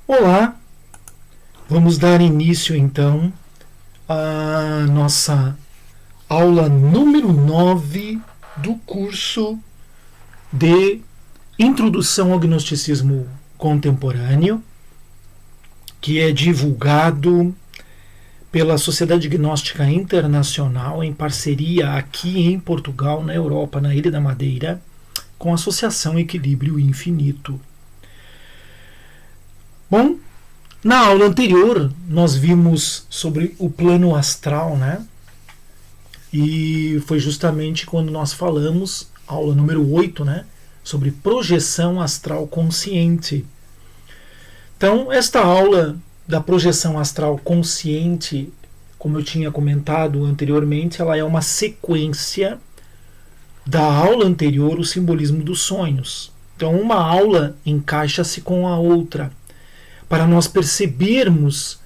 Olá, vamos dar início então à nossa aula número 9 do curso de Introdução ao Gnosticismo Contemporâneo, que é divulgado pela Sociedade Gnóstica Internacional em parceria aqui em Portugal, na Europa, na Ilha da Madeira, com a Associação Equilíbrio Infinito. Bom, na aula anterior nós vimos sobre o plano astral, né? E foi justamente quando nós falamos, aula número 8, né? Sobre projeção astral consciente. Então, esta aula da projeção astral consciente, como eu tinha comentado anteriormente, ela é uma sequência da aula anterior, o simbolismo dos sonhos. Então, uma aula encaixa-se com a outra, para nós percebermos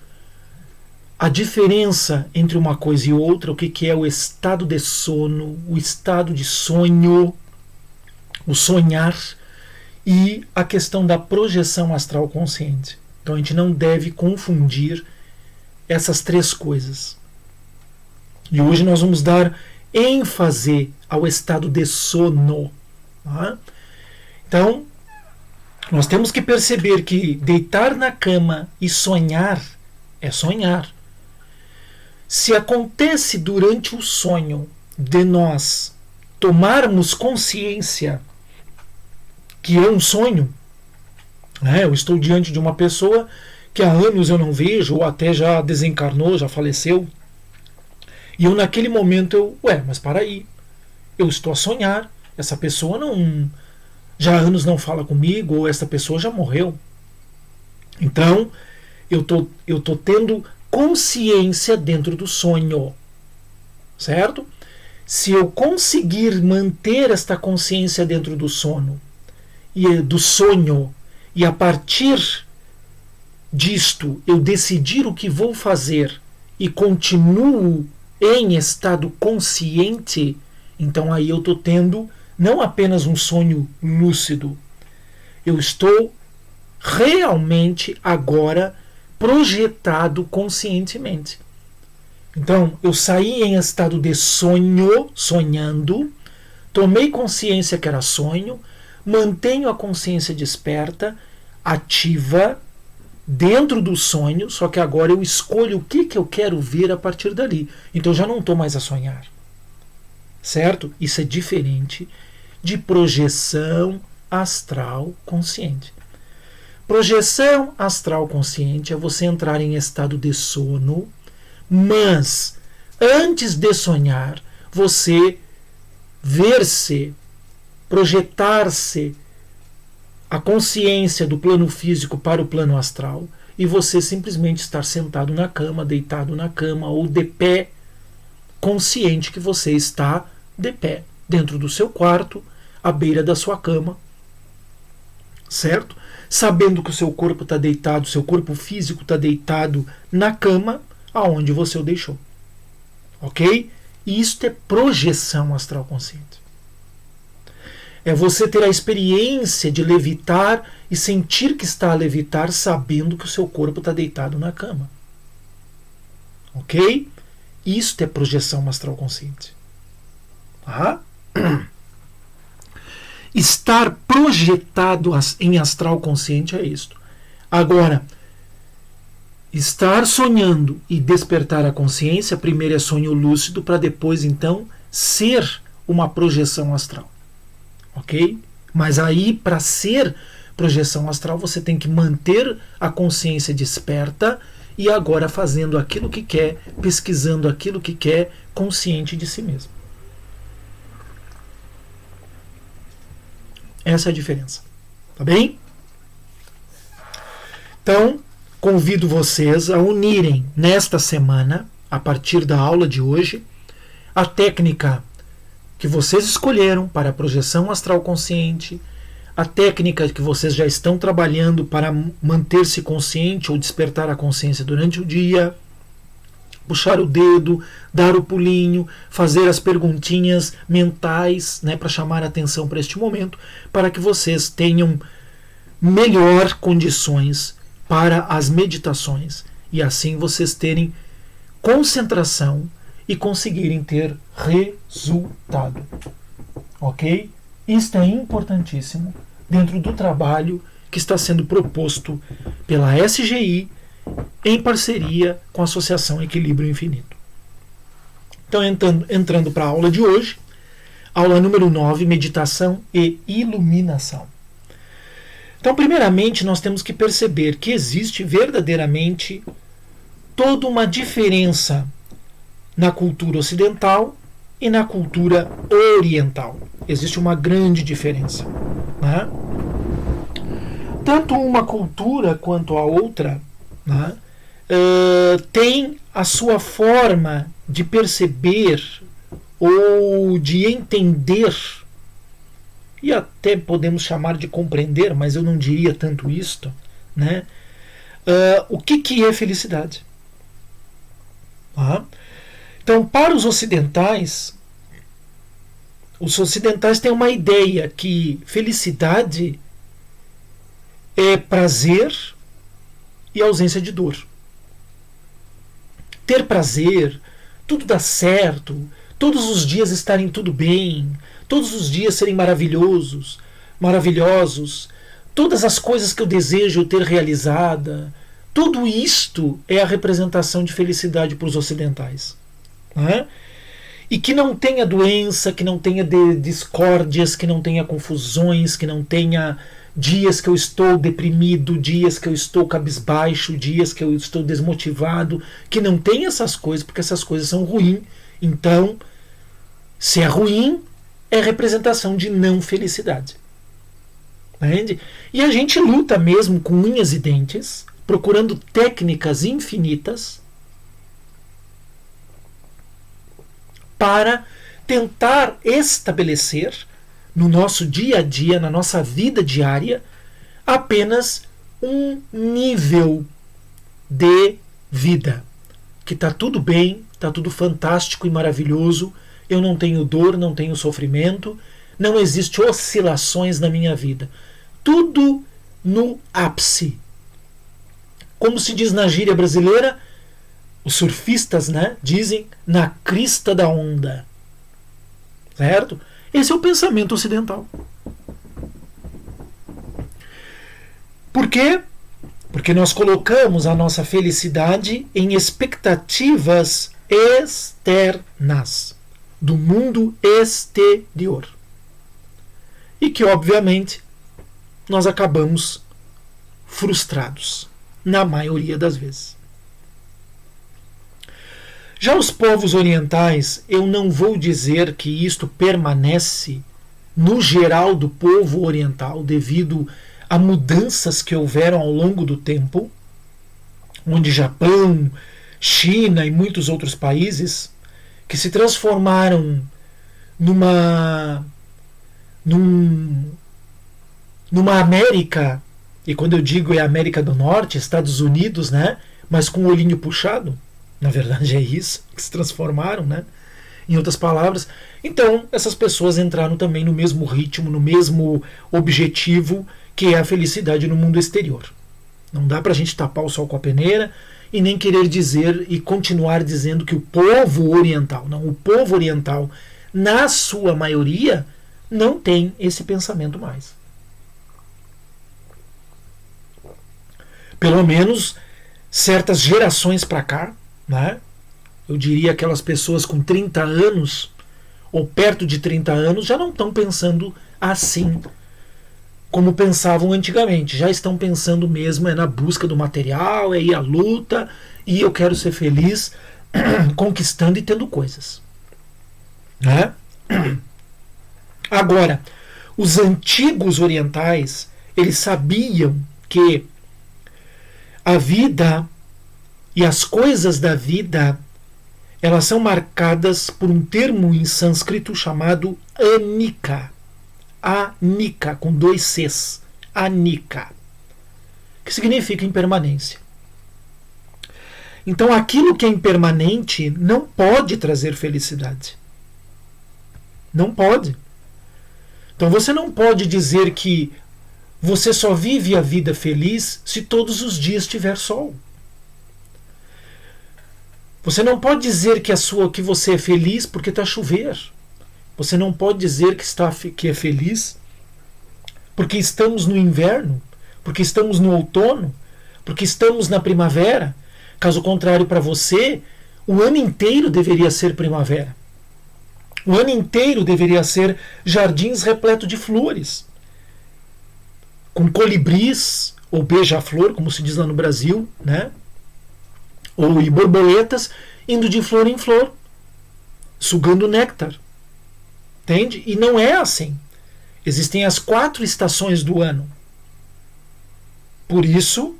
a diferença entre uma coisa e outra, o que é o estado de sono, o estado de sonho, o sonhar e a questão da projeção astral consciente. Então a gente não deve confundir essas três coisas. E hoje nós vamos dar ênfase ao estado de sono. Tá? Então, nós temos que perceber que deitar na cama e sonhar é sonhar. Se acontece durante o sonho de nós tomarmos consciência que é um sonho, né? Eu estou diante de uma pessoa que há anos eu não vejo, ou até já desencarnou, já faleceu, e eu naquele momento mas para aí, eu estou a sonhar, essa pessoa não... já há anos não fala comigo, ou essa pessoa já morreu. Então, eu tô tendo consciência dentro do sonho. Certo? Se eu conseguir manter esta consciência dentro do sono, e do sonho, e a partir disto eu decidir o que vou fazer e continuo em estado consciente, então aí eu estou tendo não apenas um sonho lúcido, eu estou realmente agora projetado conscientemente. Então, eu saí em estado de sonho, sonhando, tomei consciência que era sonho, mantenho a consciência desperta, ativa, dentro do sonho, só que agora eu escolho o que eu quero ver a partir dali. Então, eu já não estou mais a sonhar. Certo? Isso é diferente de projeção astral consciente. Projeção astral consciente é você entrar em estado de sono, mas antes de sonhar, você ver-se, projetar-se a consciência do plano físico para o plano astral e você simplesmente estar sentado na cama, deitado na cama ou de pé, consciente que você está de pé, dentro do seu quarto, à beira da sua cama, certo? Sabendo que o seu corpo está deitado, seu corpo físico está deitado na cama aonde você o deixou. Ok? E isto é projeção astral consciente. É você ter a experiência de levitar e sentir que está a levitar sabendo que o seu corpo está deitado na cama. Ok? Isto é projeção astral consciente. Tá? Estar projetado em astral consciente é isto. Agora, estar sonhando e despertar a consciência, primeiro é sonho lúcido, para depois, então, ser uma projeção astral. Ok? Mas aí, para ser projeção astral, você tem que manter a consciência desperta e agora fazendo aquilo que quer, pesquisando aquilo que quer, consciente de si mesmo. Essa é a diferença. Tá bem? Então, convido vocês a unirem nesta semana, a partir da aula de hoje, a técnica que vocês escolheram para a projeção astral consciente, a técnica que vocês já estão trabalhando para manter-se consciente ou despertar a consciência durante o dia, puxar o dedo, dar o pulinho, fazer as perguntinhas mentais, né, para chamar a atenção para este momento, para que vocês tenham melhor condições para as meditações e assim vocês terem concentração e conseguirem ter resultado. Ok? Isto é importantíssimo dentro do trabalho que está sendo proposto pela SGI em parceria com a Associação Equilíbrio Infinito. Então, entrando para a aula de hoje, aula número 9, meditação e iluminação. Então, primeiramente, nós temos que perceber que existe verdadeiramente toda uma diferença na cultura ocidental e na cultura oriental. Existe uma grande diferença, né? Tanto uma cultura quanto a outra, né, tem a sua forma de perceber ou de entender, e até podemos chamar de compreender, mas eu não diria tanto isto, né? O que é felicidade? Então, para os ocidentais têm uma ideia que felicidade é prazer e ausência de dor. Ter prazer, tudo dar certo, todos os dias estarem tudo bem, todos os dias serem maravilhosos, todas as coisas que eu desejo ter realizada, tudo isto é a representação de felicidade para os ocidentais. Né? E que não tenha doença, que não tenha discórdias, que não tenha confusões, que não tenha dias que eu estou deprimido, dias que eu estou cabisbaixo, dias que eu estou desmotivado, que não tenha essas coisas, porque essas coisas são ruins. Então, se é ruim, é representação de não felicidade. Entende? E a gente luta mesmo com unhas e dentes, procurando técnicas infinitas para tentar estabelecer no nosso dia a dia, na nossa vida diária, apenas um nível de vida. Que está tudo bem, está tudo fantástico e maravilhoso, eu não tenho dor, não tenho sofrimento, não existe oscilações na minha vida. Tudo no ápice. Como se diz na gíria brasileira, os surfistas, né, dizem na crista da onda. Certo? Esse é o pensamento ocidental. Por quê? Porque nós colocamos a nossa felicidade em expectativas externas, do mundo exterior. E que, obviamente, nós acabamos frustrados, na maioria das vezes. Já os povos orientais, eu não vou dizer que isto permanece no geral do povo oriental devido a mudanças que houveram ao longo do tempo, onde Japão, China e muitos outros países que se transformaram numa América, e quando eu digo é América do Norte, Estados Unidos, né, mas com o olhinho puxado. Na verdade é isso, que se transformaram, né? Em outras palavras. Então, essas pessoas entraram também no mesmo ritmo, no mesmo objetivo, que é a felicidade no mundo exterior. Não dá pra gente tapar o sol com a peneira e nem querer dizer e continuar dizendo que o povo oriental, não, o povo oriental, na sua maioria, não tem esse pensamento mais. Pelo menos certas gerações para cá, né? Eu diria aquelas pessoas com 30 anos ou perto de 30 anos já não estão pensando assim como pensavam antigamente. Já estão pensando mesmo na busca do material, é ir à luta e eu quero ser feliz conquistando e tendo coisas. Né? Agora, os antigos orientais, eles sabiam que a vida e as coisas da vida, elas são marcadas por um termo em sânscrito chamado anika. Anika, com 2 Cs. Anika. Que significa impermanência. Então aquilo que é impermanente não pode trazer felicidade. Não pode. Então você não pode dizer que Você só vive a vida feliz se todos os dias tiver sol. Você não pode dizer que você é feliz porque está a chover. Você não pode dizer que é feliz porque estamos no inverno, porque estamos no outono, porque estamos na primavera. Caso contrário, para você, o ano inteiro deveria ser primavera. O ano inteiro deveria ser jardins repletos de flores, com colibris, ou beija-flor, como se diz lá no Brasil, né? Ou borboletas indo de flor em flor, sugando néctar. Entende? E não é assim. Existem as 4 estações do ano. Por isso,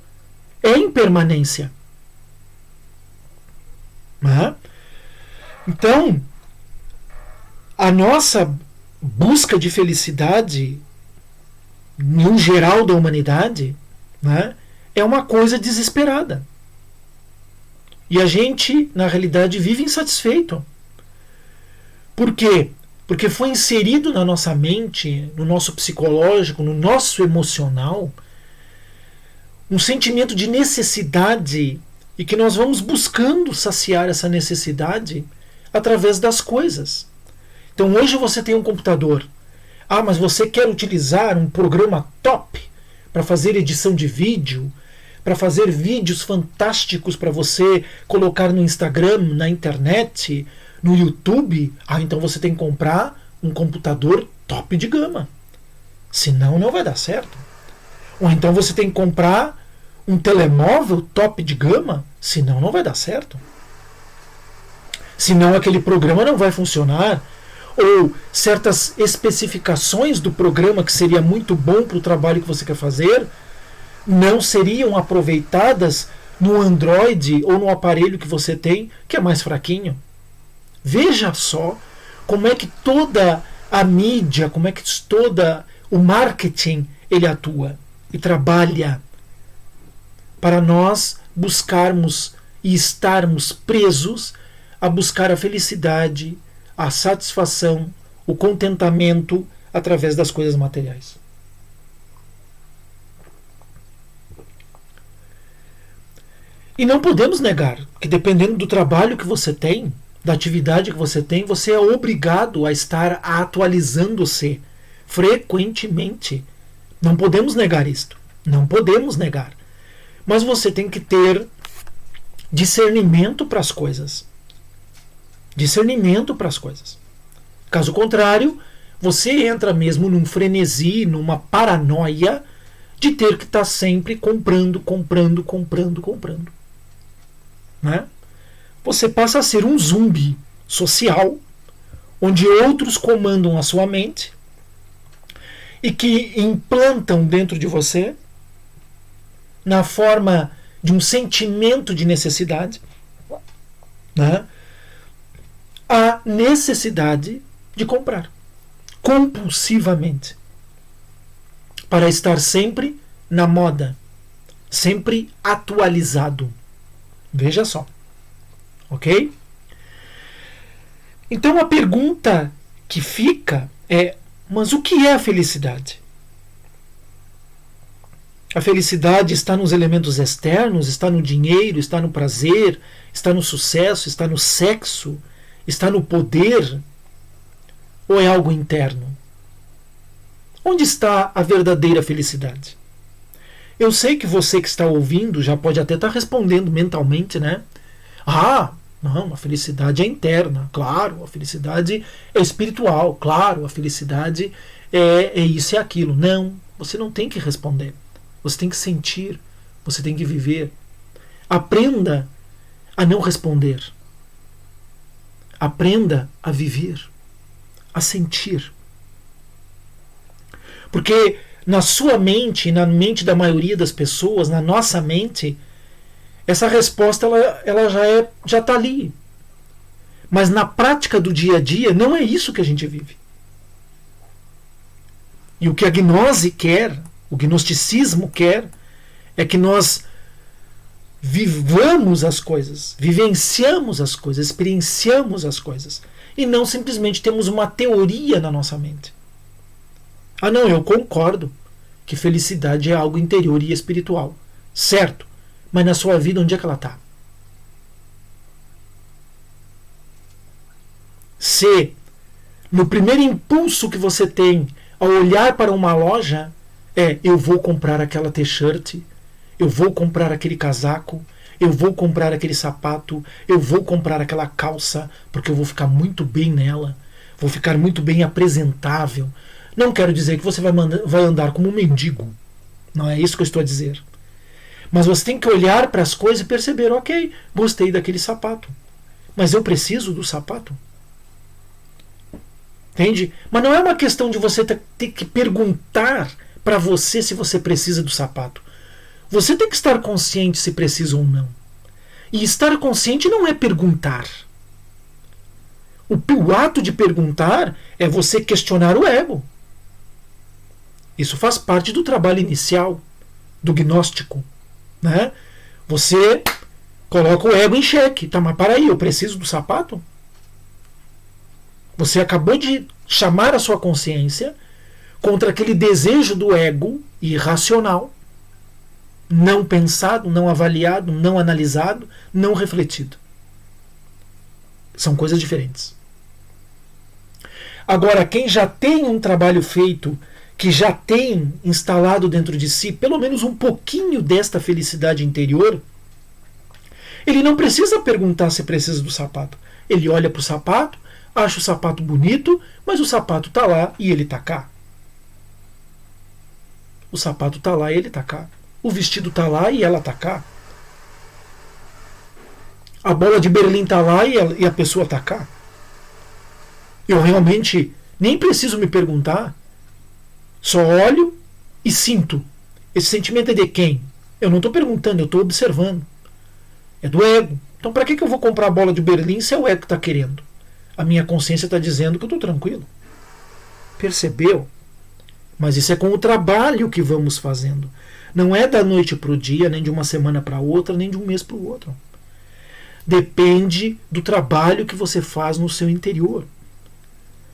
é impermanência. Né? Então, a nossa busca de felicidade, no geral da humanidade, né, é uma coisa desesperada. E a gente, na realidade, vive insatisfeito. Por quê? Porque foi inserido na nossa mente, no nosso psicológico, no nosso emocional, um sentimento de necessidade, e que nós vamos buscando saciar essa necessidade através das coisas. Então hoje você tem um computador. Ah, mas você quer utilizar um programa top para fazer edição de vídeo, para fazer vídeos fantásticos para você colocar no Instagram, na internet, no YouTube? Ah, então você tem que comprar um computador top de gama. Senão não vai dar certo. Ou então você tem que comprar um telemóvel top de gama, senão não vai dar certo. Senão aquele programa não vai funcionar. Ou certas especificações do programa que seria muito bom para o trabalho que você quer fazer não seriam aproveitadas no Android ou no aparelho que você tem, que é mais fraquinho. Veja só como é que toda a mídia, como é que todo o marketing ele atua e trabalha para nós buscarmos e estarmos presos a buscar a felicidade, a satisfação, o contentamento através das coisas materiais. E não podemos negar que, dependendo do trabalho que você tem, da atividade que você é obrigado a estar atualizando-se frequentemente. Não podemos negar isto. Não podemos negar. Mas você tem que ter discernimento para as coisas. Discernimento para as coisas. Caso contrário, você entra mesmo num frenesi, numa paranoia de ter que estar sempre comprando. Né? Você passa a ser um zumbi social, onde outros comandam a sua mente e que implantam dentro de você, na forma de um sentimento de necessidade, né, a necessidade de comprar compulsivamente para estar sempre na moda, sempre atualizado. Veja só. Ok? Então a pergunta que fica é: mas o que é a felicidade? A felicidade está nos elementos externos? Está no dinheiro? Está no prazer? Está no sucesso? Está no sexo? Está no poder? Ou é algo interno? Onde está a verdadeira felicidade? Eu sei que você que está ouvindo já pode até estar respondendo mentalmente, né? Ah, não, a felicidade é interna, claro, a felicidade é espiritual, claro, a felicidade é isso e aquilo. Não, você não tem que responder. Você tem que sentir, você tem que viver. Aprenda a não responder. Aprenda a viver, a sentir. Porque na sua mente, na mente da maioria das pessoas, na nossa mente, essa resposta ela já está ali. Mas na prática do dia a dia, não é isso que a gente vive. E o que a gnose quer, o gnosticismo quer, é que nós vivamos as coisas, vivenciamos as coisas, experienciamos as coisas, e não simplesmente temos uma teoria na nossa mente. Ah, não, eu concordo que felicidade é algo interior e espiritual. Certo. Mas na sua vida, onde é que ela está? Se no primeiro impulso que você tem ao olhar para uma loja eu vou comprar aquela t-shirt, eu vou comprar aquele casaco, eu vou comprar aquele sapato, eu vou comprar aquela calça, porque eu vou ficar muito bem nela, vou ficar muito bem apresentável. Não quero dizer que você vai andar como um mendigo. Não é isso que eu estou a dizer. Mas você tem que olhar para as coisas e perceber, ok, gostei daquele sapato, mas eu preciso do sapato? Entende? Mas não é uma questão de você ter que perguntar para você se você precisa do sapato. Você tem que estar consciente se precisa ou não. E estar consciente não é perguntar. O ato de perguntar é você questionar o ego. Isso faz parte do trabalho inicial, do gnóstico. Né? Você coloca o ego em xeque. Tá, mas para aí, eu preciso do sapato? Você acabou de chamar a sua consciência contra aquele desejo do ego irracional, não pensado, não avaliado, não analisado, não refletido. São coisas diferentes. Agora, quem já tem um trabalho feito, que já tem instalado dentro de si pelo menos um pouquinho desta felicidade interior, ele não precisa perguntar se precisa do sapato. Ele olha para o sapato, acha o sapato bonito, mas o sapato está lá e ele está cá. O sapato está lá e ele está cá. O vestido está lá e ela está cá. A bola de Berlim está lá e a pessoa está cá. Eu realmente nem preciso me perguntar. Só olho e sinto. Esse sentimento é de quem? Eu não estou perguntando, eu estou observando. É do ego. Então para que eu vou comprar a bola de Berlim se é o ego que está querendo? A minha consciência está dizendo que eu estou tranquilo. Percebeu? Mas isso é com o trabalho que vamos fazendo. Não é da noite para o dia, nem de uma semana para outra, nem de um mês para o outro. Depende do trabalho que você faz no seu interior.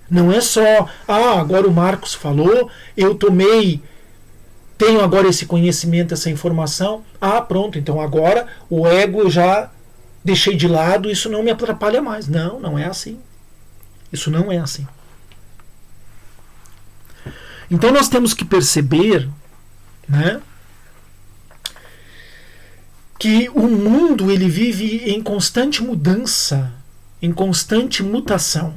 Não é só, agora o Marcos falou, eu tenho agora esse conhecimento, essa informação, pronto, então agora o ego eu já deixei de lado, isso não me atrapalha mais. Não, não é assim. Isso não é assim. Então nós temos que perceber, né, que o mundo ele vive em constante mudança, em constante mutação.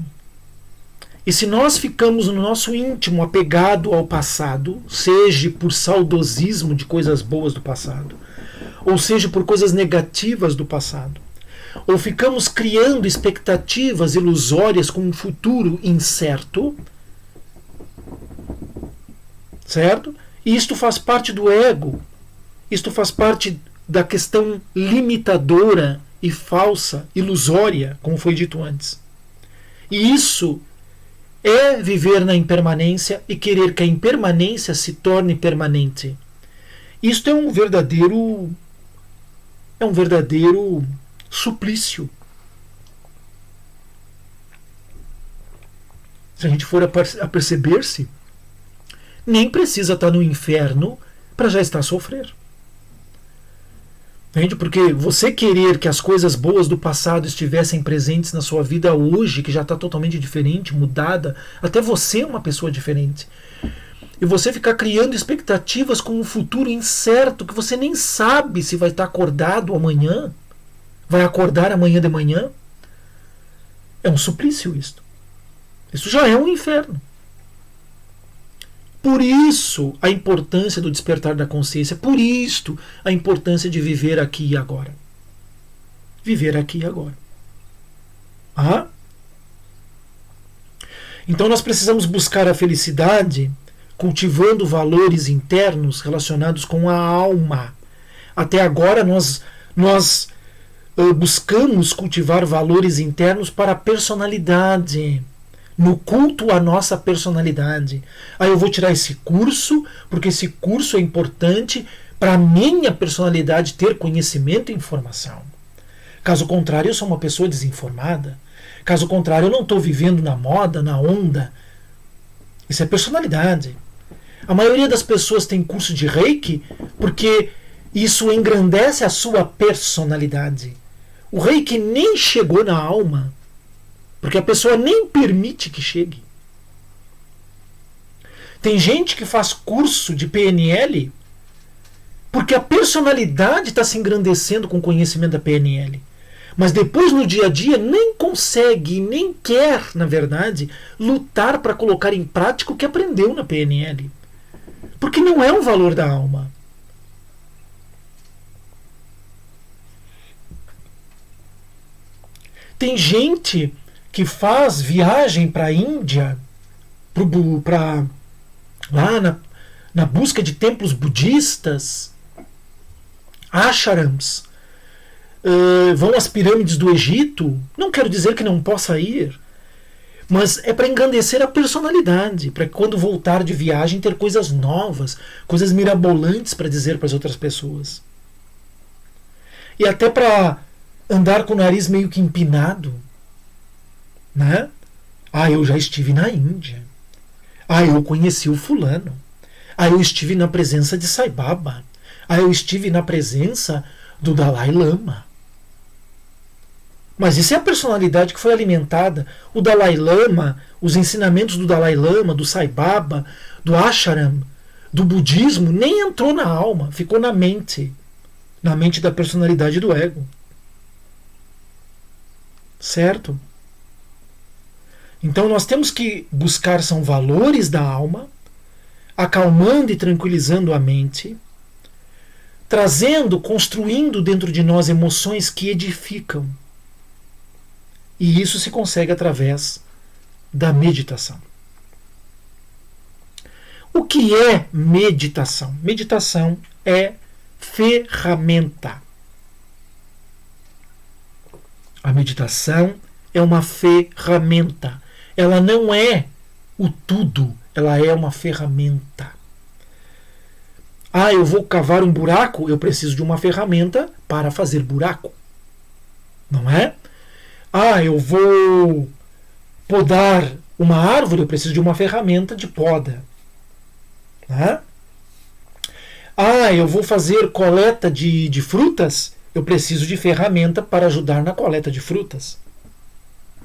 E se nós ficamos no nosso íntimo apegado ao passado, seja por saudosismo de coisas boas do passado, ou seja por coisas negativas do passado, ou ficamos criando expectativas ilusórias com um futuro incerto, certo? E isto faz parte do ego, isto faz parte da questão limitadora e falsa, ilusória, como foi dito antes. E isso é viver na impermanência e querer que a impermanência se torne permanente. Isto é um verdadeiro suplício. Se a gente for a perceber-se, nem precisa estar no inferno para já estar a sofrer. Entende? Porque você querer que as coisas boas do passado estivessem presentes na sua vida hoje, que já está totalmente diferente, mudada, até você é uma pessoa diferente. E você ficar criando expectativas com um futuro incerto, que você nem sabe se vai estar acordado amanhã, vai acordar amanhã de manhã, é um suplício isto. Isso já é um inferno. Por isso a importância do despertar da consciência, por isto a importância de viver aqui e agora. Viver aqui e agora. Então nós precisamos buscar a felicidade cultivando valores internos relacionados com a alma. Até agora nós buscamos cultivar valores internos para a personalidade, no culto à nossa personalidade. Eu vou tirar esse curso, porque esse curso é importante para a minha personalidade ter conhecimento e informação. Caso contrário, eu sou uma pessoa desinformada. Caso contrário, eu não estou vivendo na moda, na onda. Isso é personalidade. A maioria das pessoas tem curso de Reiki porque isso engrandece a sua personalidade. O Reiki nem chegou na alma, porque a pessoa nem permite que chegue. Tem gente que faz curso de PNL porque a personalidade está se engrandecendo com o conhecimento da PNL. Mas depois, no dia a dia, nem consegue, nem quer, na verdade, lutar para colocar em prática o que aprendeu na PNL. Porque não é um valor da alma. Tem gente que faz viagem para a Índia, lá na busca de templos budistas, ashrams, vão às pirâmides do Egito. Não quero dizer que não possa ir, mas é para engrandecer a personalidade, para quando voltar de viagem ter coisas novas, coisas mirabolantes para dizer para as outras pessoas. E até para andar com o nariz meio que empinado, né? Eu já estive na Índia. Eu conheci o fulano. Eu estive na presença de Sai Baba. Eu estive na presença do Dalai Lama. Mas isso é a personalidade que foi alimentada. O Dalai Lama, os ensinamentos do Dalai Lama, do Sai Baba, do ashram, do budismo, nem entrou na alma, ficou na mente da personalidade do ego. Certo? Então nós temos que buscar são valores da alma, acalmando e tranquilizando a mente, trazendo, construindo dentro de nós emoções que edificam. E isso se consegue através da meditação. O que é meditação? Meditação é ferramenta. A meditação é uma ferramenta. Ela não é o tudo, ela é uma ferramenta. Eu vou cavar um buraco, eu preciso de uma ferramenta para fazer buraco. Não é? Eu vou podar uma árvore, eu preciso de uma ferramenta de poda. Né? Eu vou fazer coleta de frutas, eu preciso de ferramenta para ajudar na coleta de frutas.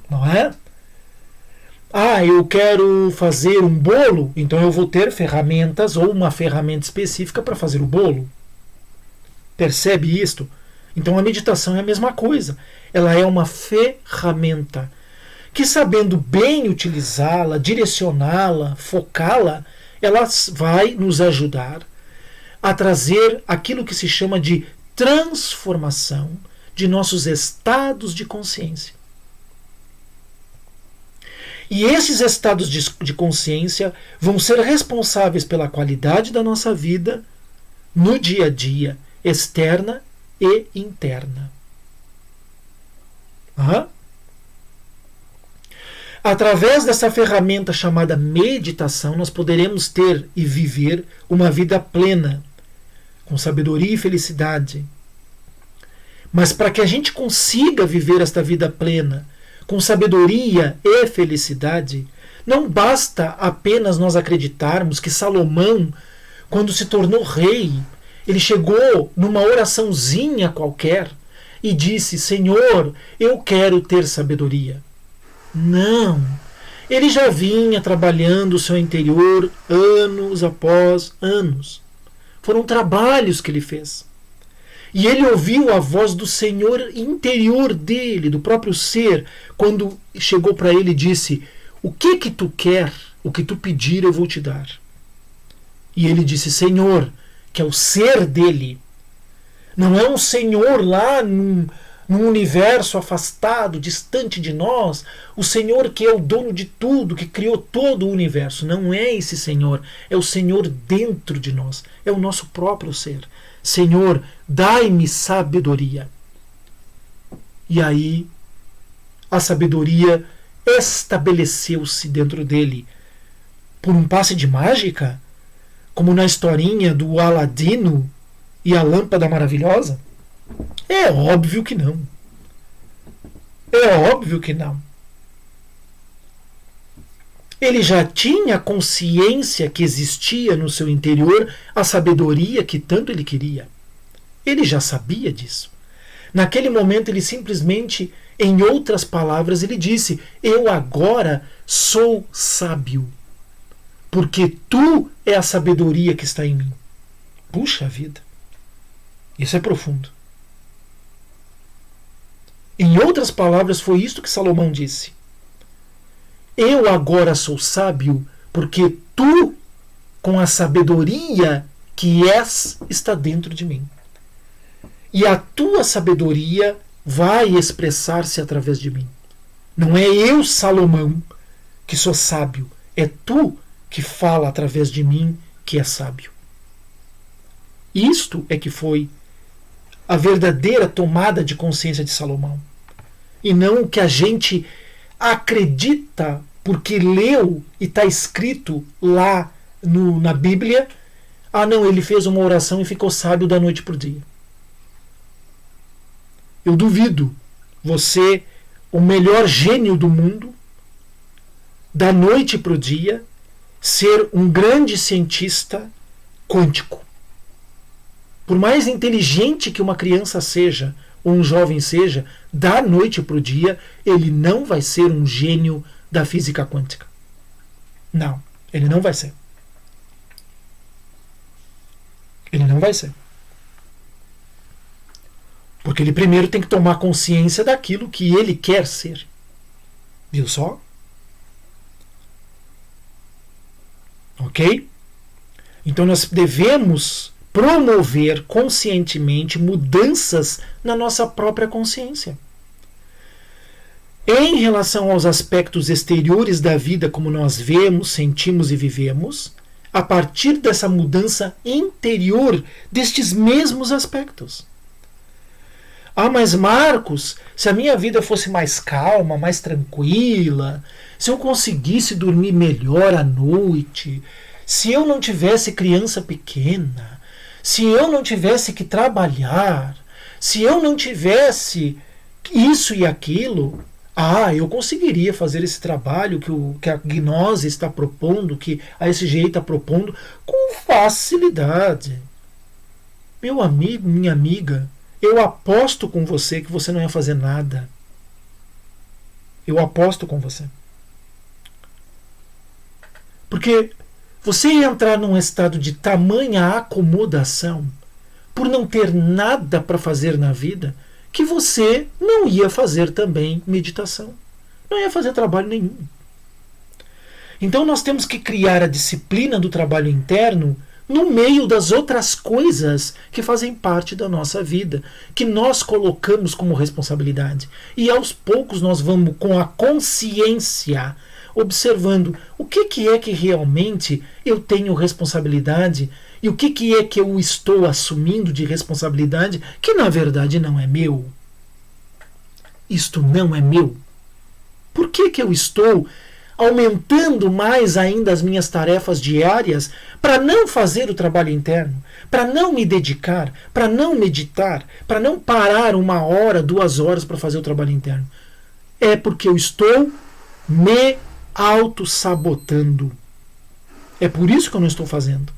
Não é? Eu quero fazer um bolo, então eu vou ter ferramentas ou uma ferramenta específica para fazer o bolo. Percebe isto? Então a meditação é a mesma coisa. Ela é uma ferramenta que, sabendo bem utilizá-la, direcioná-la, focá-la, ela vai nos ajudar a trazer aquilo que se chama de transformação de nossos estados de consciência. E esses estados de consciência vão ser responsáveis pela qualidade da nossa vida no dia a dia, externa e interna. Através dessa ferramenta chamada meditação, nós poderemos ter e viver uma vida plena, com sabedoria e felicidade. Mas para que a gente consiga viver esta vida plena, com sabedoria e felicidade, não basta apenas nós acreditarmos que Salomão, quando se tornou rei, ele chegou numa oraçãozinha qualquer e disse: Senhor, eu quero ter sabedoria. Não. Ele já vinha trabalhando o seu interior anos após anos. Foram trabalhos que ele fez. E ele ouviu a voz do Senhor interior dele, do próprio ser, quando chegou para ele e disse: o que tu quer? O que tu pedir eu vou te dar. E ele disse: Senhor, que é o ser dele. Não é um Senhor lá num universo afastado, distante de nós, o Senhor que é o dono de tudo, que criou todo o universo. Não é esse Senhor, é o Senhor dentro de nós, é o nosso próprio ser. Senhor, dai-me sabedoria. E aí a sabedoria estabeleceu-se dentro dele por um passe de mágica, como na historinha do Aladino e a lâmpada maravilhosa? É óbvio que não. É óbvio que não. Ele já tinha consciência que existia no seu interior a sabedoria que tanto ele queria. Ele já sabia disso. Naquele momento ele simplesmente, em outras palavras, ele disse: eu agora sou sábio, porque tu é a sabedoria que está em mim. Puxa vida, isso é profundo. Em outras palavras, foi isto que Salomão disse: eu agora sou sábio, porque tu, com a sabedoria que és, está dentro de mim. E a tua sabedoria vai expressar-se através de mim. Não é eu, Salomão, que sou sábio. É tu que fala através de mim que é sábio. Isto é que foi a verdadeira tomada de consciência de Salomão. E não o que a gente acredita porque leu e está escrito lá na Bíblia. Ah, não, ele fez uma oração e ficou sábio da noite para o dia. Eu duvido você, o melhor gênio do mundo, da noite para o dia, ser um grande cientista quântico. Por mais inteligente que uma criança seja, ou um jovem seja, da noite para o dia, ele não vai ser um gênio da física quântica. Não, ele não vai ser. Ele não vai ser. Porque ele primeiro tem que tomar consciência daquilo que ele quer ser. Viu só? Ok? Então nós devemos promover conscientemente mudanças na nossa própria consciência. Em relação aos aspectos exteriores da vida, como nós vemos, sentimos e vivemos, a partir dessa mudança interior destes mesmos aspectos. Ah, mas Marcos, se a minha vida fosse mais calma, mais tranquila, se eu conseguisse dormir melhor à noite, se eu não tivesse criança pequena, se eu não tivesse que trabalhar, se eu não tivesse isso e aquilo, eu conseguiria fazer esse trabalho que a gnose está propondo, que a SGI está propondo, com facilidade. Meu amigo, minha amiga, eu aposto com você que você não ia fazer nada. Eu aposto com você. Porque você ia entrar num estado de tamanha acomodação por não ter nada para fazer na vida, que você não ia fazer também meditação. Não ia fazer trabalho nenhum. Então nós temos que criar a disciplina do trabalho interno no meio das outras coisas que fazem parte da nossa vida, que nós colocamos como responsabilidade. E aos poucos nós vamos, com a consciência, observando o que é que realmente eu tenho responsabilidade e o que é que eu estou assumindo de responsabilidade que na verdade não é meu. Isto não é meu. Por que eu estou aumentando mais ainda as minhas tarefas diárias para não fazer o trabalho interno, para não me dedicar, para não meditar, para não parar 1 hora, 2 horas para fazer o trabalho interno? É porque eu estou me auto-sabotando. É por isso que eu não estou fazendo.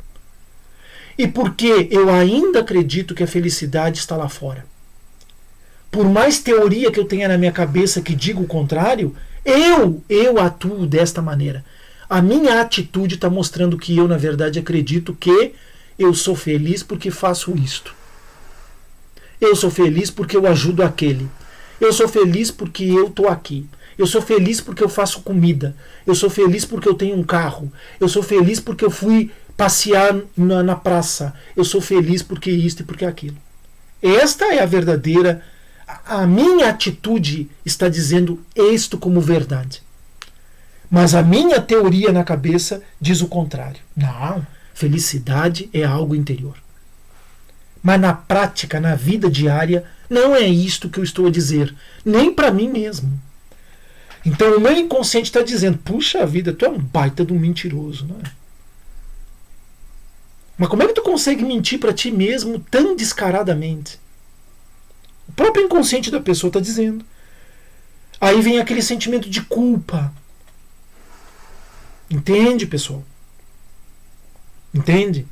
E porque eu ainda acredito que a felicidade está lá fora. Por mais teoria que eu tenha na minha cabeça que diga o contrário, eu atuo desta maneira. A minha atitude está mostrando que eu, na verdade, acredito que eu sou feliz porque faço isto. Eu sou feliz porque eu ajudo aquele. Eu sou feliz porque eu estou aqui. Eu sou feliz porque eu faço comida. Eu sou feliz porque eu tenho um carro. Eu sou feliz porque eu fui passear na praça. Eu sou feliz porque isto e porque aquilo. Esta é a verdadeira... A minha atitude está dizendo isto como verdade. Mas a minha teoria na cabeça diz o contrário. Não, felicidade é algo interior. Mas na prática, na vida diária, não é isto que eu estou a dizer. Nem para mim mesmo. Então o meu inconsciente está dizendo, puxa vida, tu é um baita de um mentiroso, não é? Mas como é que tu consegue mentir para ti mesmo tão descaradamente? O próprio inconsciente da pessoa está dizendo. Aí vem aquele sentimento de culpa. Entende, pessoal? Entende?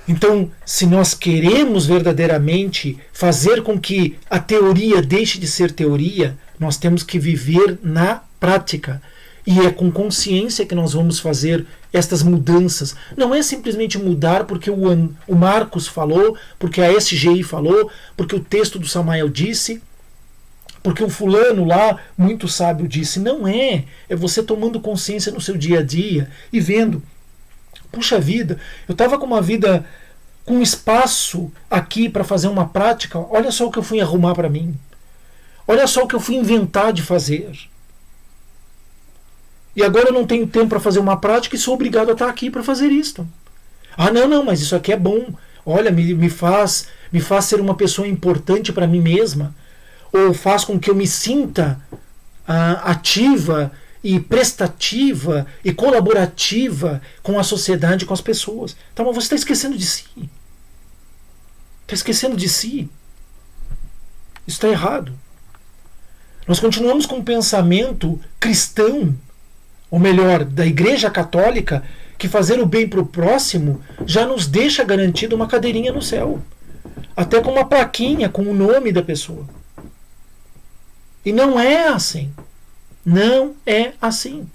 Então, se nós queremos verdadeiramente fazer com que a teoria deixe de ser teoria, nós temos que viver na prática. E é com consciência que nós vamos fazer estas mudanças. Não é simplesmente mudar porque o Marcos falou, porque a SGI falou, porque o texto do Samael disse, porque o fulano lá, muito sábio, disse. Não é. É você tomando consciência no seu dia a dia e vendo. Puxa vida, eu estava com uma vida com espaço aqui para fazer uma prática. Olha só o que eu fui arrumar para mim. Olha só o que eu fui inventar de fazer. E agora eu não tenho tempo para fazer uma prática e sou obrigado a estar aqui para fazer isto. Ah, não, mas isso aqui é bom. Olha, me faz ser uma pessoa importante para mim mesma. Ou faz com que eu me sinta ativa e prestativa e colaborativa com a sociedade, com as pessoas. Então, mas você está esquecendo de si. Está esquecendo de si. Isso está errado. Nós continuamos com um pensamento cristão, ou melhor, da Igreja Católica, que fazer o bem para o próximo já nos deixa garantido uma cadeirinha no céu. Até com uma plaquinha com o nome da pessoa. E não é assim. Não é assim.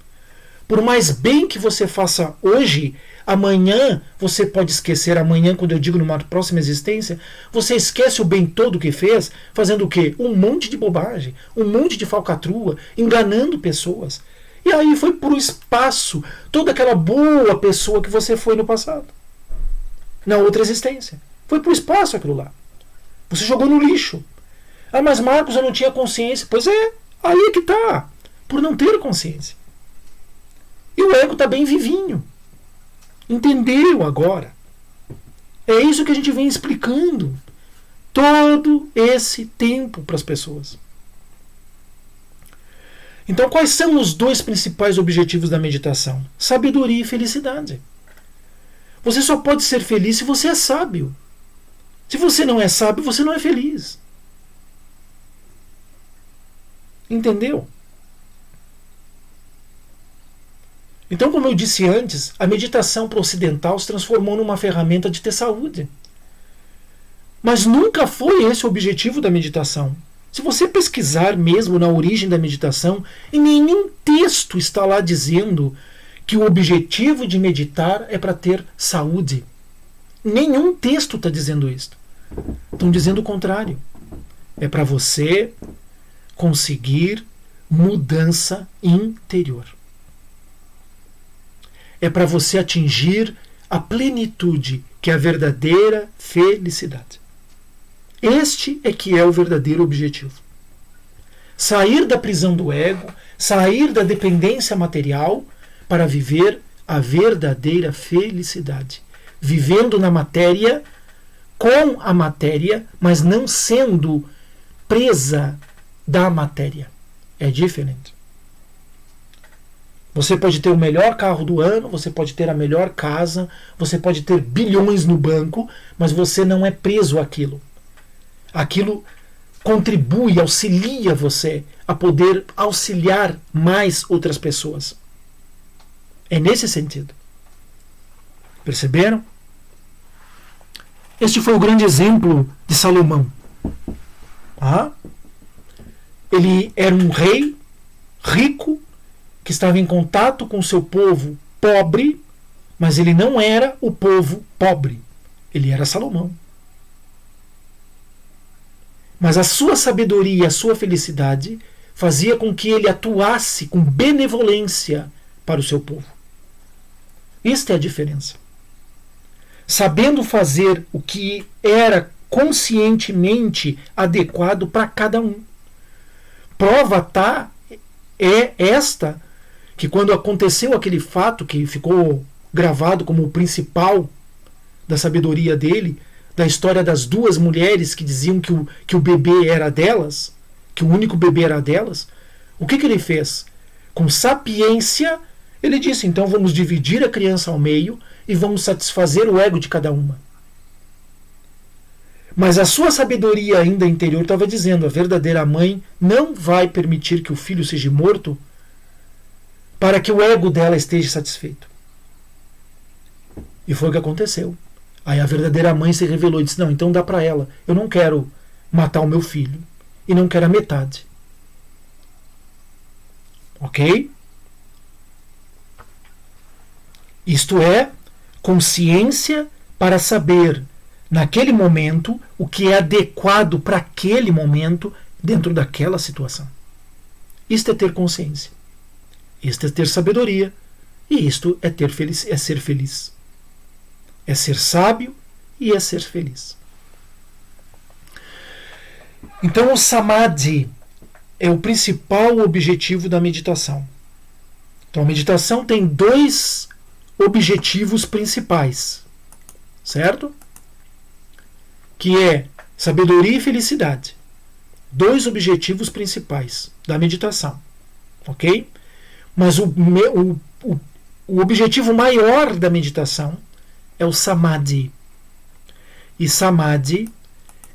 Por mais bem que você faça hoje, amanhã você pode esquecer. Amanhã, quando eu digo numa próxima existência, você esquece o bem todo que fez, fazendo o quê? Um monte de bobagem, um monte de falcatrua, enganando pessoas. E aí foi pro espaço toda aquela boa pessoa que você foi no passado. Na outra existência. Foi pro espaço aquilo lá. Você jogou no lixo. Ah, mas Marcos, eu não tinha consciência. Pois é, aí é que tá. Por não ter consciência. E o ego está bem vivinho. Entendeu agora? É isso que a gente vem explicando todo esse tempo para as pessoas. Então, quais são os dois principais objetivos da meditação? Sabedoria e felicidade. Você só pode ser feliz se você é sábio. Se você não é sábio, você não é feliz. Entendeu? Então, como eu disse antes, a meditação para o ocidental se transformou numa ferramenta de ter saúde. Mas nunca foi esse o objetivo da meditação. Se você pesquisar mesmo na origem da meditação, em nenhum texto está lá dizendo que o objetivo de meditar é para ter saúde. Nenhum texto está dizendo isso. Estão dizendo o contrário. É para você conseguir mudança interior. É para você atingir a plenitude, que é a verdadeira felicidade. Este é que é o verdadeiro objetivo. Sair da prisão do ego, sair da dependência material para viver a verdadeira felicidade. Vivendo na matéria, com a matéria, mas não sendo presa da matéria. É diferente. Você pode ter o melhor carro do ano, você pode ter a melhor casa, você pode ter bilhões no banco, mas você não é preso àquilo. Aquilo contribui, auxilia você a poder auxiliar mais outras pessoas. É nesse sentido. Perceberam? Este foi o grande exemplo de Salomão. Ele era um rei rico, que estava em contato com o seu povo pobre, mas ele não era o povo pobre. Ele era Salomão. Mas a sua sabedoria e a sua felicidade fazia com que ele atuasse com benevolência para o seu povo. Esta é a diferença. Sabendo fazer o que era conscientemente adequado para cada um. Prova é esta, que quando aconteceu aquele fato que ficou gravado como o principal da sabedoria dele, da história das duas mulheres que diziam que o bebê era delas, que o único bebê era delas, o que ele fez? Com sapiência, ele disse, então vamos dividir a criança ao meio e vamos satisfazer o ego de cada uma. Mas a sua sabedoria ainda interior estava dizendo, a verdadeira mãe não vai permitir que o filho seja morto para que o ego dela esteja satisfeito. E foi o que aconteceu. Aí a verdadeira mãe se revelou e disse: não, então dá para ela. Eu não quero matar o meu filho. E não quero a metade. Ok? Isto é consciência para saber, naquele momento, o que é adequado para aquele momento dentro daquela situação. Isto é ter consciência. Isto é ter sabedoria. E isto é é ser feliz. É ser sábio e é ser feliz. Então o samadhi é o principal objetivo da meditação. Então a meditação tem 2 objetivos principais, certo? Que é sabedoria e felicidade. 2 objetivos principais da meditação, ok? Mas o objetivo maior da meditação é o samadhi. E samadhi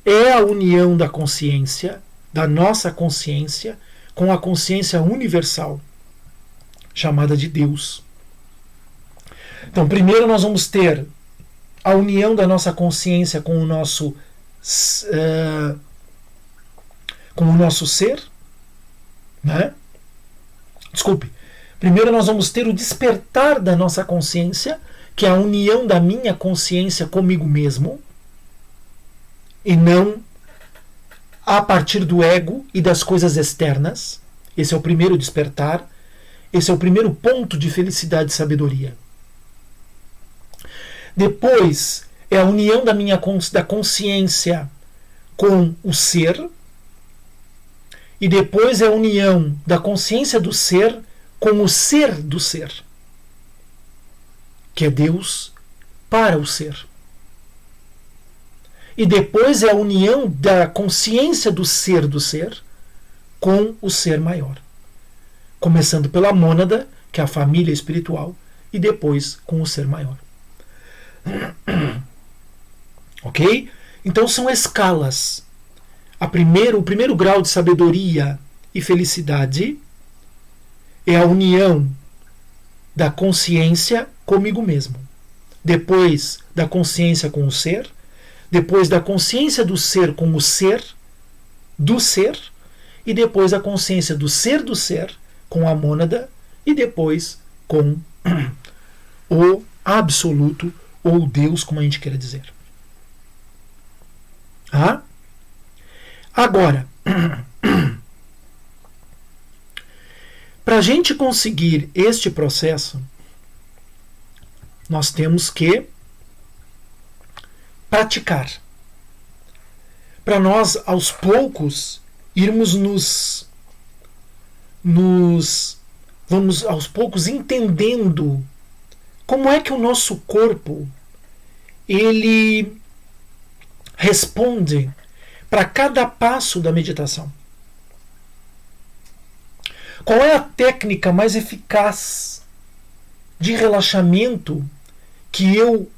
é a união da consciência, da nossa consciência, com a consciência universal, chamada de Deus. Então, primeiro nós vamos ter a união da nossa consciência com o nosso ser, né? Desculpe. Primeiro nós vamos ter o despertar da nossa consciência, que é a união da minha consciência comigo mesmo, e não a partir do ego e das coisas externas. Esse é o primeiro despertar. Esse é o primeiro ponto de felicidade e sabedoria. Depois é a união da consciência com o ser. E depois é a união da consciência do ser com o ser do ser, que é Deus para o ser. E depois é a união da consciência do ser com o ser maior. Começando pela mônada, que é a família espiritual, e depois com o ser maior. Ok? Então são escalas. O primeiro grau de sabedoria e felicidade é a união da consciência comigo mesmo. Depois da consciência com o ser. Depois da consciência do ser com o ser do ser. E depois a consciência do ser com a mônada. E depois com o absoluto ou Deus, como a gente queira dizer. Ah? Agora, para a gente conseguir este processo, nós temos que praticar. Para nós, aos poucos, irmos vamos aos poucos entendendo como é que o nosso corpo ele responde para cada passo da meditação. Qual é a técnica mais eficaz de relaxamento que o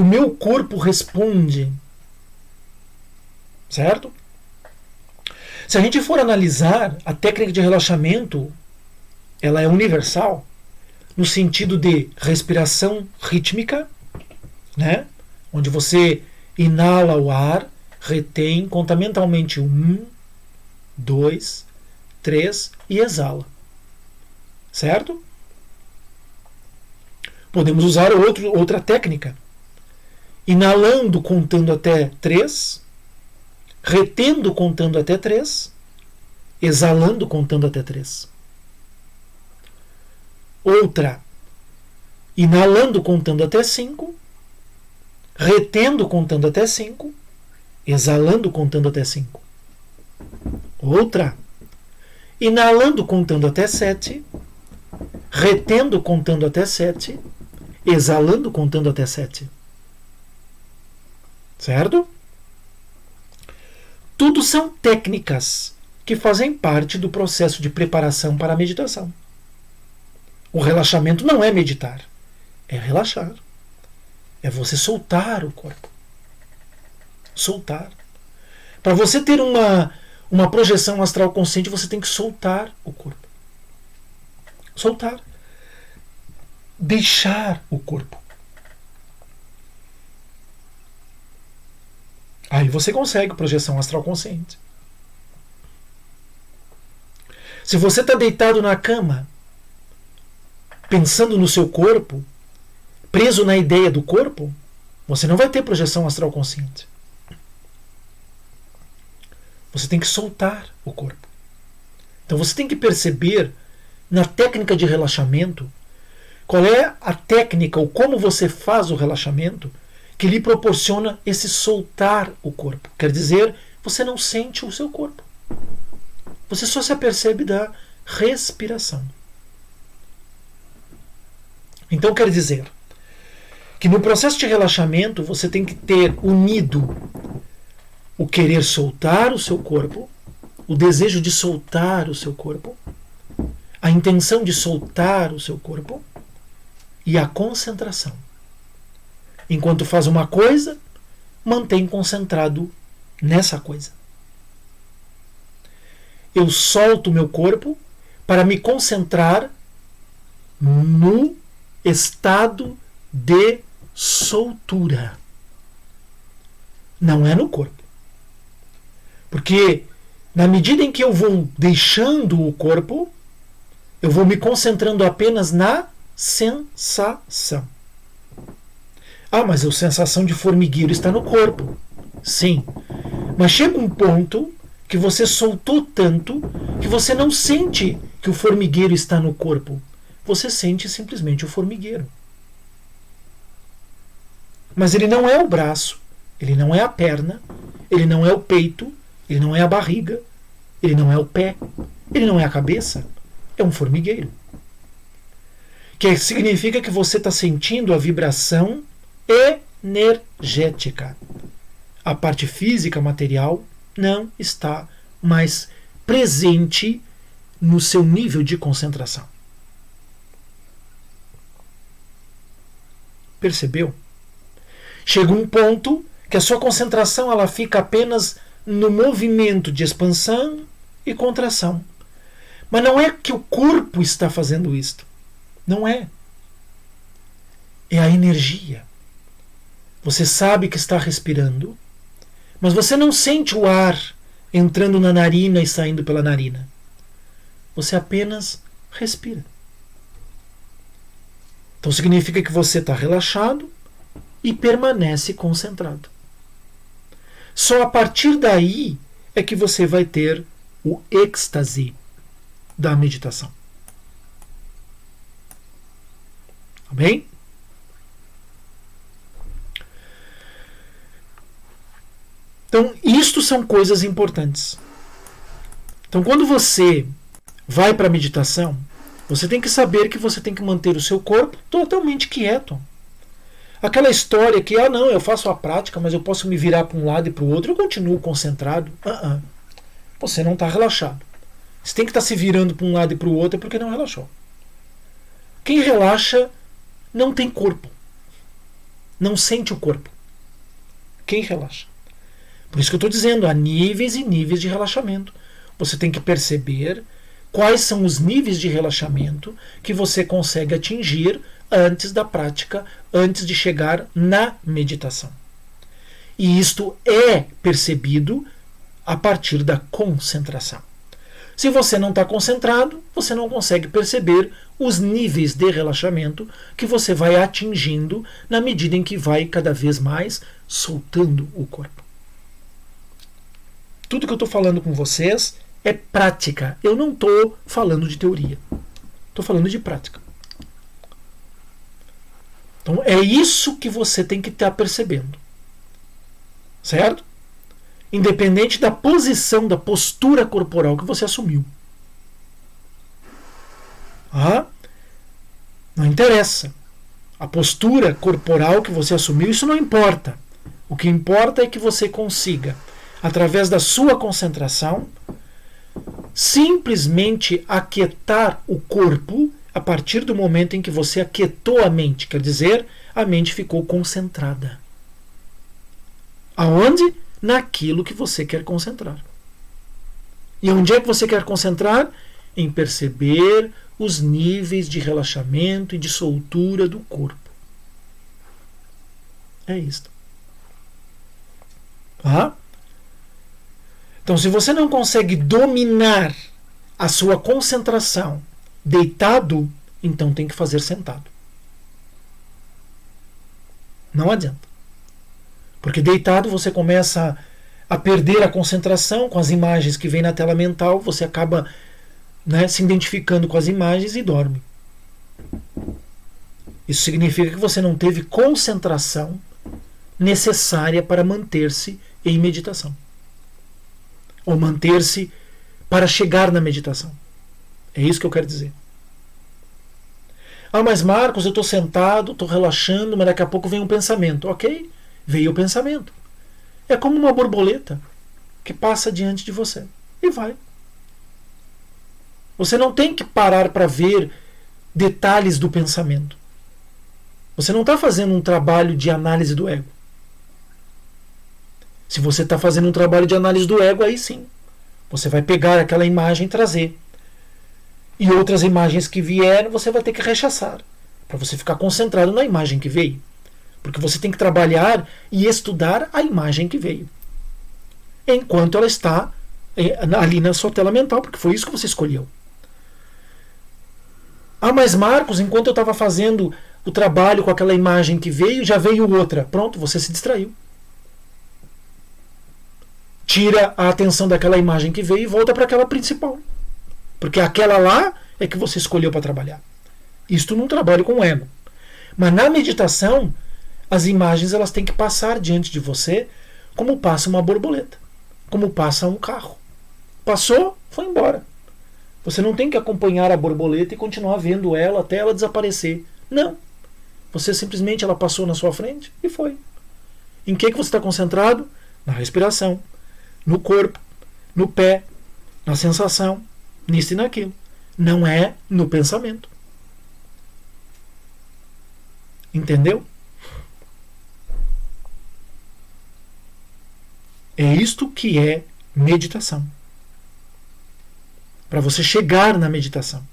meu corpo responde? Certo? Se a gente for analisar a técnica de relaxamento, ela é universal no sentido de respiração rítmica, né? Onde você inala o ar, retém, conta mentalmente 1, 2, 3 e exala. Certo? Podemos usar outra técnica. Inalando contando até 3, retendo contando até 3, exalando contando até 3. Outra, inalando contando até 5, retendo contando até 5, exalando contando até 5. Outra, inalando contando até 7, retendo contando até 7, exalando contando até 7. Certo? Tudo são técnicas que fazem parte do processo de preparação para a meditação. O relaxamento não é meditar, é relaxar. É você soltar o corpo. Soltar. Para você ter uma projeção astral consciente, você tem que soltar o corpo. Soltar. deixar o corpo. Aí você consegue projeção astral consciente. Se você está deitado na cama, pensando no seu corpo, preso na ideia do corpo, você não vai ter projeção astral consciente. Você tem que soltar o corpo. Então você tem que perceber, na técnica de relaxamento, qual é a técnica ou como você faz o relaxamento que lhe proporciona esse soltar o corpo. Quer dizer, você não sente o seu corpo. Você só se apercebe da respiração. Então quer dizer que no processo de relaxamento você tem que ter unido o querer soltar o seu corpo, o desejo de soltar o seu corpo, a intenção de soltar o seu corpo e a concentração. Enquanto faz uma coisa, mantém concentrado nessa coisa. Eu solto o meu corpo para me concentrar no estado de soltura. Não é no corpo. Porque na medida em que eu vou deixando o corpo, eu vou me concentrando apenas na sensação. Ah, mas a sensação de formigueiro está no corpo. Sim. Mas chega um ponto que você soltou tanto que você não sente que o formigueiro está no corpo. Você sente simplesmente o formigueiro. Mas ele não é o braço, ele não é a perna, ele não é o peito, ele não é a barriga, ele não é o pé, ele não é a cabeça. É um formigueiro. Que significa que você está sentindo a vibração energética. A parte física, material, não está mais presente no seu nível de concentração. Percebeu? Chega um ponto que a sua concentração ela fica apenas no movimento de expansão e contração. Mas não é que o corpo está fazendo isto. Não é. É a energia. Você sabe que está respirando, mas você não sente o ar entrando na narina e saindo pela narina. Você apenas respira. Então significa que você está relaxado e permanece concentrado. Só a partir daí é que você vai ter o êxtase da meditação. Tá bem? Então, isto são coisas importantes. Então, quando você vai para a meditação, você tem que saber que você tem que manter o seu corpo totalmente quieto. Aquela história que, não, eu faço a prática, mas eu posso me virar para um lado e para o outro, eu continuo concentrado. Você não está relaxado. Você tem que estar se virando para um lado e para o outro é porque não relaxou. Quem relaxa não tem corpo. Não sente o corpo. Quem relaxa. Por isso que eu estou dizendo, há níveis e níveis de relaxamento. Você tem que perceber quais são os níveis de relaxamento que você consegue atingir antes da prática, antes de chegar na meditação. E isto é percebido a partir da concentração. Se você não está concentrado, você não consegue perceber os níveis de relaxamento que você vai atingindo na medida em que vai cada vez mais soltando o corpo. Tudo que eu estou falando com vocês é prática. Eu não estou falando de teoria. Estou falando de prática. Então é isso que você tem que estar percebendo. Certo? Independente da posição, da postura corporal que você assumiu. Não interessa. A postura corporal que você assumiu, isso não importa. O que importa é que você consiga, através da sua concentração, simplesmente aquietar o corpo a partir do momento em que você aquietou a mente. Quer dizer, a mente ficou concentrada. Aonde? Naquilo que você quer concentrar. E onde é que você quer concentrar? Em perceber os níveis de relaxamento e de soltura do corpo. É isto. Tá? Então, se você não consegue dominar a sua concentração deitado, então tem que fazer sentado. Não adianta. Porque deitado você começa a perder a concentração com as imagens que vem na tela mental, você acaba, né, se identificando com as imagens e dorme. Isso significa que você não teve concentração necessária para manter-se em meditação. Ou manter-se para chegar na meditação. É isso que eu quero dizer. Ah, mas Marcos, eu estou sentado, estou relaxando, mas daqui a pouco vem um pensamento. Ok, veio o pensamento. É como uma borboleta que passa diante de você e vai. Você não tem que parar para ver detalhes do pensamento. Você não está fazendo um trabalho de análise do ego. Se você está fazendo um trabalho de análise do ego, aí sim. Você vai pegar aquela imagem e trazer. E outras imagens que vieram, você vai ter que rechaçar. Para você ficar concentrado na imagem que veio. Porque você tem que trabalhar e estudar a imagem que veio. Enquanto ela está ali na sua tela mental, porque foi isso que você escolheu. Ah, mas Marcos, enquanto eu estava fazendo o trabalho com aquela imagem que veio, já veio outra. Pronto, você se distraiu. Tira a atenção daquela imagem que veio e volta para aquela principal. Porque aquela lá é que você escolheu para trabalhar. Isto num trabalho com o ego. Mas na meditação, as imagens elas têm que passar diante de você como passa uma borboleta, como passa um carro. Passou, foi embora. Você não tem que acompanhar a borboleta e continuar vendo ela até ela desaparecer. Não. Você simplesmente, ela passou na sua frente e foi. Em que você está concentrado? Na respiração, no corpo, no pé, na sensação, nisso e naquilo. Não é no pensamento. Entendeu? É isto que é meditação. Para você chegar na meditação.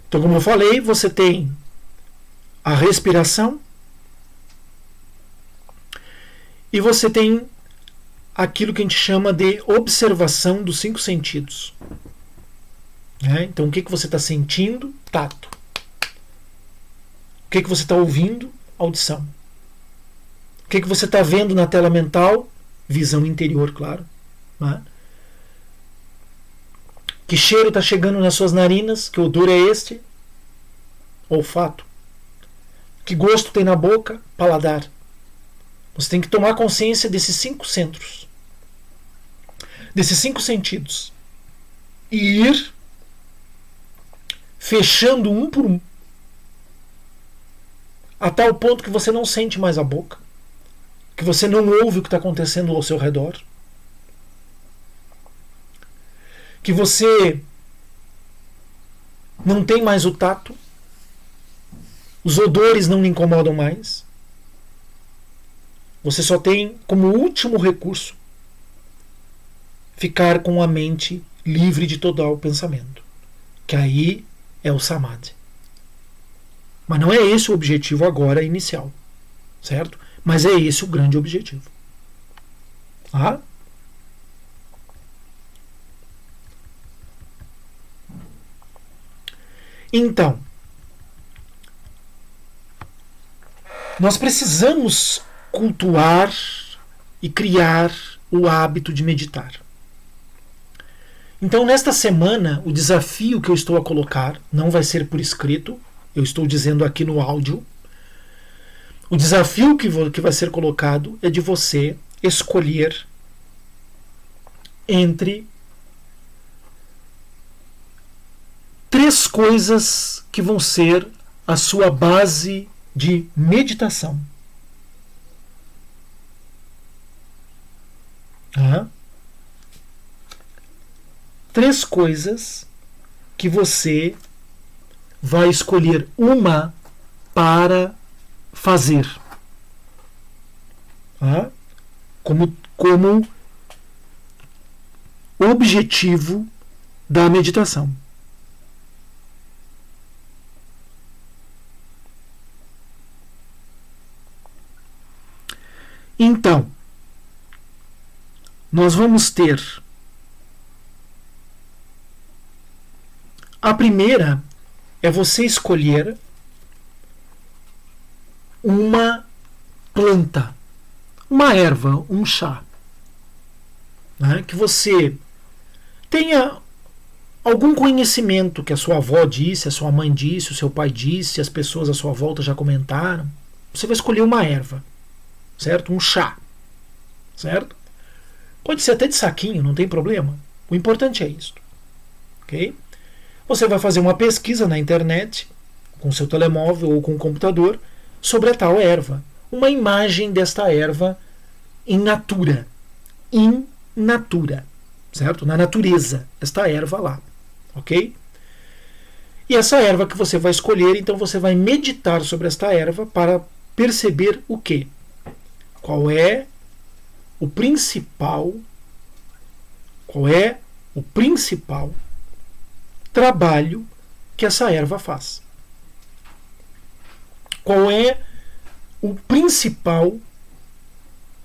Então, como eu falei, você tem a respiração e você tem aquilo que a gente chama de observação dos 5 sentidos. Então, o que você está sentindo? Tato. O que você está ouvindo? Audição. O que você está vendo na tela mental? Visão interior, claro. Que cheiro está chegando nas suas narinas? Que odor é este? Olfato. Que gosto tem na boca? Paladar. Você tem que tomar consciência desses 5 centros. Desses 5 sentidos. E ir fechando um por um. A tal ponto que você não sente mais a boca. Que você não ouve o que está acontecendo ao seu redor. Que você não tem mais o tato. Os odores não lhe incomodam mais. Você só tem como último recurso ficar com a mente livre de todo o pensamento. Que aí é o Samadhi. Mas não é esse o objetivo agora inicial. Certo? Mas é esse o grande objetivo. Tá? Então, nós precisamos cultuar e criar o hábito de meditar. Então, nesta semana, o desafio que eu estou a colocar não vai ser por escrito, eu estou dizendo aqui no áudio. O desafio que vai ser colocado é de você escolher entre 3 coisas que vão ser a sua base de meditação. Tá? 3 coisas que você vai escolher uma para fazer. Tá? Como objetivo da meditação. Então, nós vamos ter a primeira é você escolher uma planta, uma erva, um chá, né, que você tenha algum conhecimento, que a sua avó disse, a sua mãe disse, o seu pai disse, as pessoas à sua volta já comentaram. Você vai escolher uma erva, certo? Um chá, certo? Pode ser até de saquinho, não tem problema. O importante é isso, ok? Você vai fazer uma pesquisa na internet, com seu telemóvel ou com o computador, sobre a tal erva. Uma imagem desta erva in natura. In natura. Certo? Na natureza. Esta erva lá. Ok? E essa erva que você vai escolher, então você vai meditar sobre esta erva para perceber o quê? Qual é o principal trabalho que essa erva faz? Qual é o principal,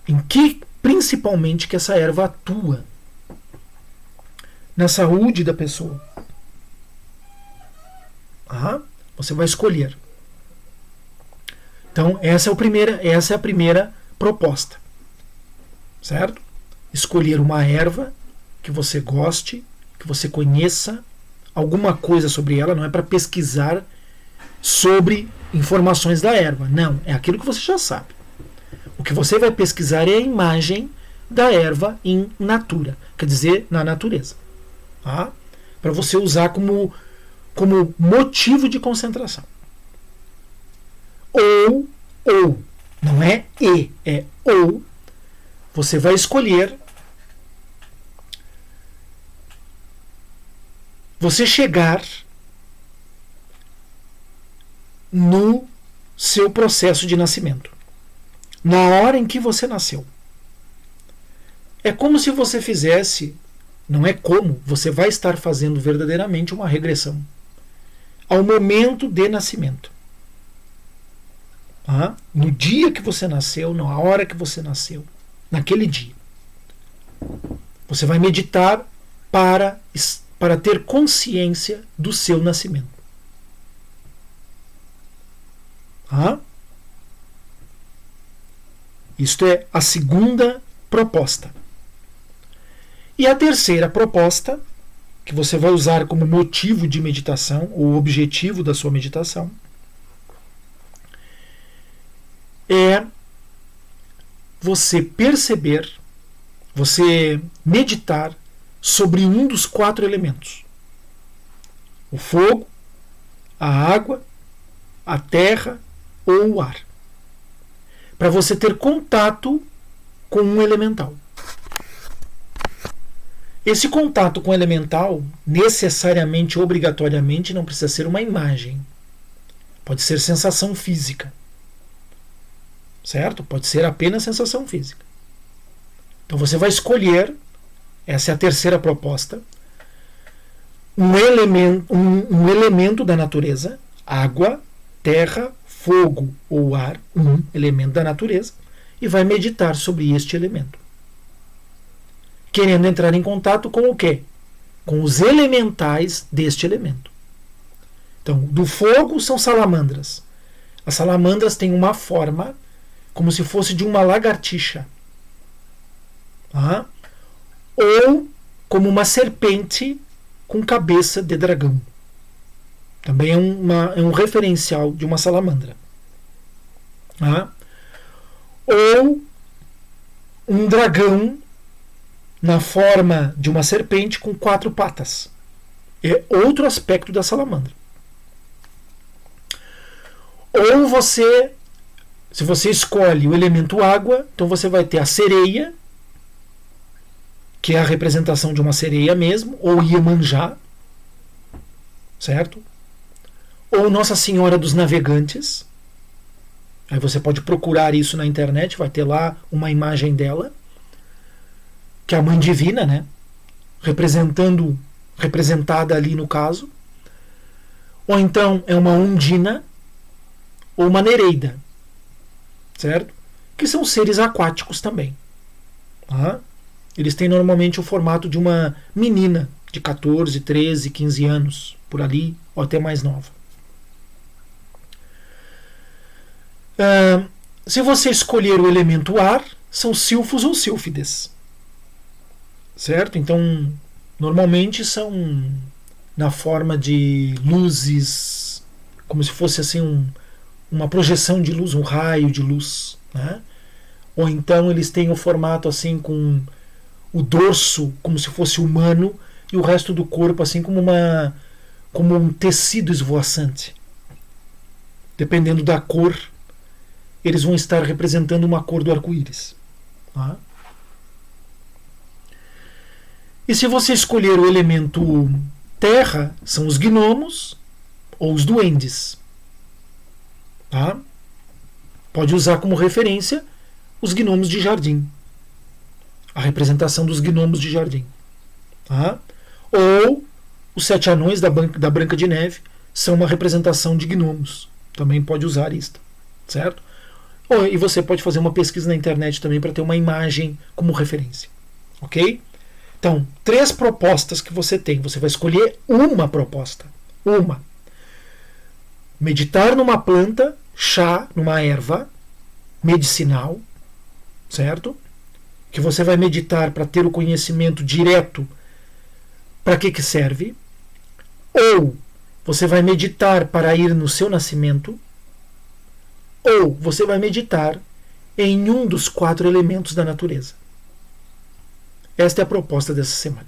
em que principalmente que essa erva atua na saúde da pessoa? Você vai escolher. Então, essa é a primeira proposta. Certo? Escolher uma erva que você goste, que você conheça alguma coisa sobre ela, não é para pesquisar sobre informações da erva. Não, é aquilo que você já sabe. O que você vai pesquisar é a imagem da erva in natura, quer dizer, na natureza. Tá? Para você usar como motivo de concentração. Ou, não é e, é ou, você vai escolher você chegar no seu processo de nascimento, na hora em que você nasceu. É como se você fizesse, não é como, você vai estar fazendo verdadeiramente uma regressão ao momento de nascimento. No dia que você nasceu, na hora que você nasceu, naquele dia. Você vai meditar para ter consciência do seu nascimento. Isto é a segunda proposta. E a terceira proposta, que você vai usar como motivo de meditação, ou objetivo da sua meditação, é você perceber, você meditar sobre um dos 4 elementos: o fogo, a água, a terra ou o ar. Para você ter contato com um elemental. Esse contato com o elemental, necessariamente, obrigatoriamente, não precisa ser uma imagem. Pode ser sensação física. Certo? Pode ser apenas sensação física. Então você vai escolher, essa é a terceira proposta, um elemento da natureza, água, terra, fogo ou ar, um elemento da natureza, e vai meditar sobre este elemento. Querendo entrar em contato com o quê? Com os elementais deste elemento. Então, do fogo são salamandras. As salamandras têm uma forma como se fosse de uma lagartixa. Ou como uma serpente com cabeça de dragão. Também é um referencial de uma salamandra. Ou um dragão na forma de uma serpente com 4 patas. É outro aspecto da salamandra. Ou se você escolhe o elemento água, então você vai ter a sereia, que é a representação de uma sereia mesmo, ou Iemanjá, certo? Ou Nossa Senhora dos Navegantes. Aí você pode procurar isso na internet, vai ter lá uma imagem dela, que é a Mãe Divina, né? Representando representada ali no caso, ou então é uma ondina ou uma nereida, certo? Que são seres aquáticos também. Tá? Eles têm normalmente o formato de uma menina de 14, 13, 15 anos, por ali, ou até mais nova. Se você escolher o elemento ar, são silfos ou sílfides. Certo? Então, normalmente são na forma de luzes, como se fosse assim uma projeção de luz, um raio de luz, né? Ou então eles têm o formato assim com o dorso como se fosse humano e o resto do corpo assim como um tecido esvoaçante. Dependendo da cor, eles vão estar representando uma cor do arco-íris. Tá? E se você escolher o elemento terra, são os gnomos ou os duendes. Tá? Pode usar como referência os gnomos de jardim. A representação dos gnomos de jardim. Tá? Ou os 7 anões da Branca de Neve são uma representação de gnomos. Também pode usar isto. Certo? E você pode fazer uma pesquisa na internet também para ter uma imagem como referência. Ok? Então, 3 propostas que você tem. Você vai escolher uma proposta. Uma. Meditar numa planta, chá, numa erva medicinal, certo? Que você vai meditar para ter o conhecimento direto para que serve. Ou você vai meditar para ir no seu nascimento. Ou você vai meditar em um dos 4 elementos da natureza. Esta é a proposta dessa semana.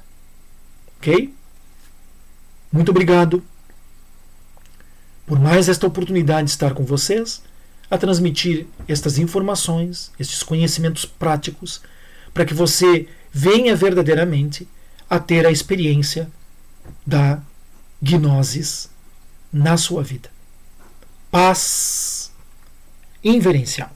Ok? Muito obrigado por mais esta oportunidade de estar com vocês, a transmitir estas informações, estes conhecimentos práticos, para que você venha verdadeiramente a ter a experiência da gnosis na sua vida. Paz inverencial.